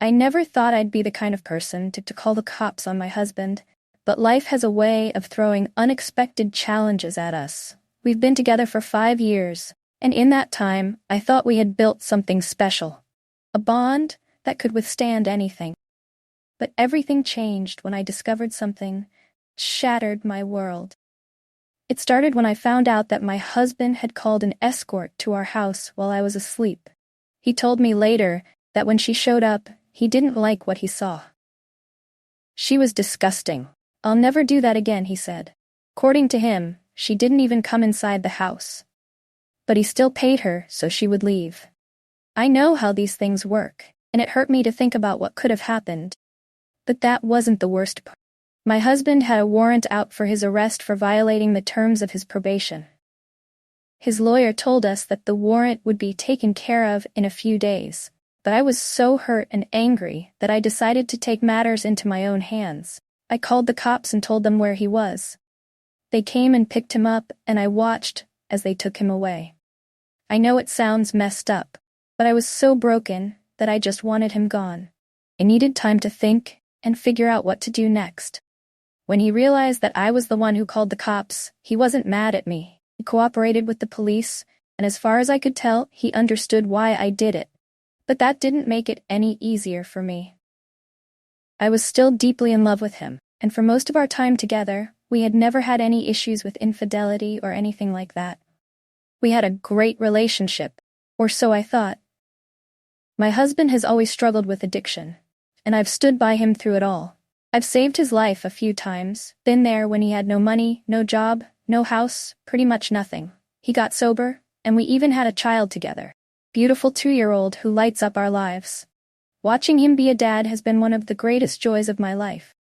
I never thought I'd be the kind of person to call the cops on my husband, but life has a way of throwing unexpected challenges at us. We've been together for 5 years, and in that time, I thought we had built something special. A bond that could withstand anything. But everything changed when I discovered something that shattered my world. It started when I found out that my husband had called an escort to our house while I was asleep. He told me later that when she showed up, he didn't like what he saw. She was disgusting. I'll never do that again, he said. According to him, she didn't even come inside the house. But he still paid her so she would leave. I know how these things work, and it hurt me to think about what could have happened. But that wasn't the worst part. My husband had a warrant out for his arrest for violating the terms of his probation. His lawyer told us that the warrant would be taken care of in a few days, but I was so hurt and angry that I decided to take matters into my own hands. I called the cops and told them where he was. They came and picked him up, and I watched as they took him away. I know it sounds messed up, but I was so broken that I just wanted him gone. I needed time to think and figure out what to do next. When he realized that I was the one who called the cops, he wasn't mad at me. He cooperated with the police, and as far as I could tell, he understood why I did it. But that didn't make it any easier for me. I was still deeply in love with him, and for most of our time together, we had never had any issues with infidelity or anything like that. We had a great relationship, or so I thought. My husband has always struggled with addiction, and I've stood by him through it all. I've saved his life a few times, been there when he had no money, no job, no house, pretty much nothing. He got sober, and we even had a child together. Beautiful 2-year-old who lights up our lives. Watching him be a dad has been one of the greatest joys of my life.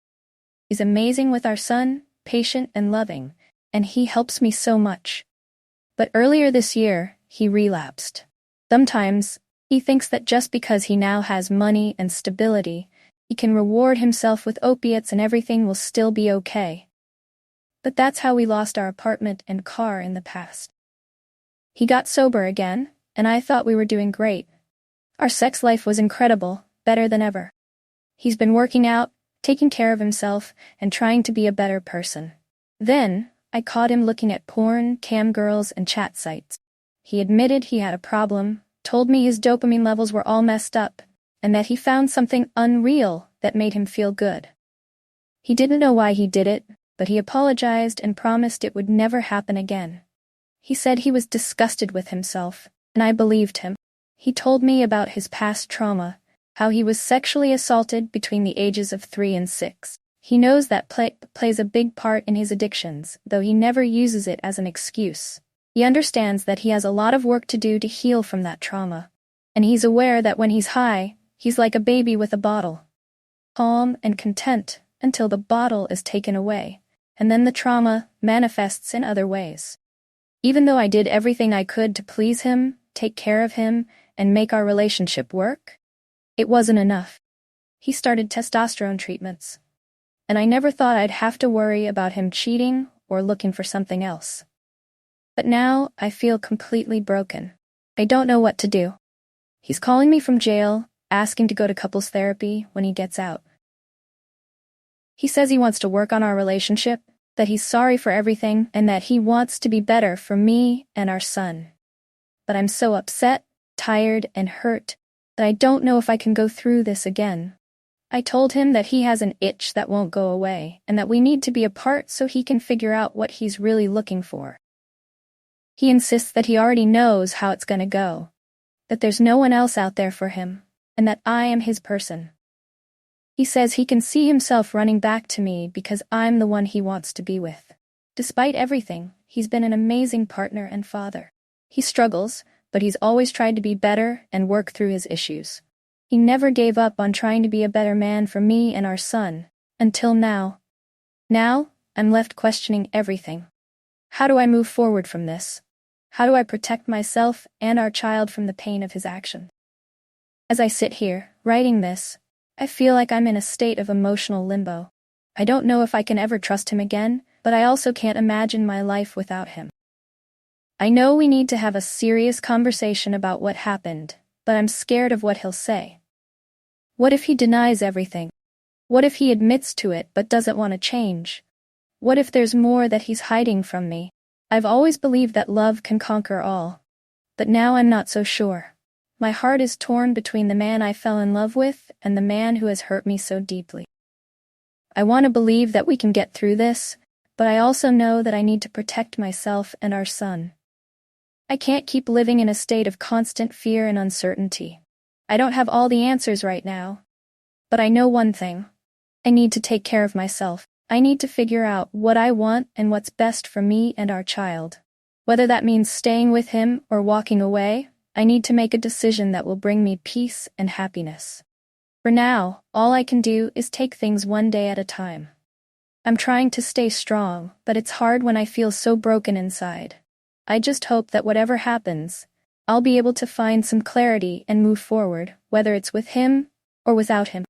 He's amazing with our son, patient and loving, and he helps me so much. But earlier this year, he relapsed. Sometimes, he thinks that just because he now has money and stability, he can reward himself with opiates and everything will still be okay. But that's how we lost our apartment and car in the past. He got sober again, and I thought we were doing great. Our sex life was incredible, better than ever. He's been working out, taking care of himself, and trying to be a better person. Then, I caught him looking at porn, cam girls, and chat sites. He admitted he had a problem, told me his dopamine levels were all messed up, and that he found something unreal that made him feel good. He didn't know why he did it, but he apologized and promised it would never happen again. He said he was disgusted with himself, and I believed him. He told me about his past trauma, how he was sexually assaulted between the ages of 3 and 6. He knows that plays a big part in his addictions, though he never uses it as an excuse. He understands that he has a lot of work to do to heal from that trauma, and he's aware that when he's high, he's like a baby with a bottle. Calm and content until the bottle is taken away, and then the trauma manifests in other ways. Even though I did everything I could to please him, take care of him, and make our relationship work, it wasn't enough. He started testosterone treatments, and I never thought I'd have to worry about him cheating or looking for something else. But now I feel completely broken. I don't know what to do. He's calling me from jail, asking to go to couples therapy when he gets out. He says he wants to work on our relationship, that he's sorry for everything, and that he wants to be better for me and our son. But I'm so upset, tired, and hurt that I don't know if I can go through this again. I told him that he has an itch that won't go away, and that we need to be apart so he can figure out what he's really looking for. He insists that he already knows how it's gonna go, that there's no one else out there for him, and that I am his person. He says he can see himself running back to me because I'm the one he wants to be with. Despite everything, he's been an amazing partner and father. He struggles, but he's always tried to be better and work through his issues. He never gave up on trying to be a better man for me and our son, until now. Now, I'm left questioning everything. How do I move forward from this? How do I protect myself and our child from the pain of his actions? As I sit here, writing this, I feel like I'm in a state of emotional limbo. I don't know if I can ever trust him again, but I also can't imagine my life without him. I know we need to have a serious conversation about what happened, but I'm scared of what he'll say. What if he denies everything? What if he admits to it but doesn't want to change? What if there's more that he's hiding from me? I've always believed that love can conquer all. But now I'm not so sure. My heart is torn between the man I fell in love with and the man who has hurt me so deeply. I want to believe that we can get through this, but I also know that I need to protect myself and our son. I can't keep living in a state of constant fear and uncertainty. I don't have all the answers right now. But I know one thing. I need to take care of myself. I need to figure out what I want and what's best for me and our child. Whether that means staying with him or walking away, I need to make a decision that will bring me peace and happiness. For now, all I can do is take things one day at a time. I'm trying to stay strong, but it's hard when I feel so broken inside. I just hope that whatever happens, I'll be able to find some clarity and move forward, whether it's with him or without him.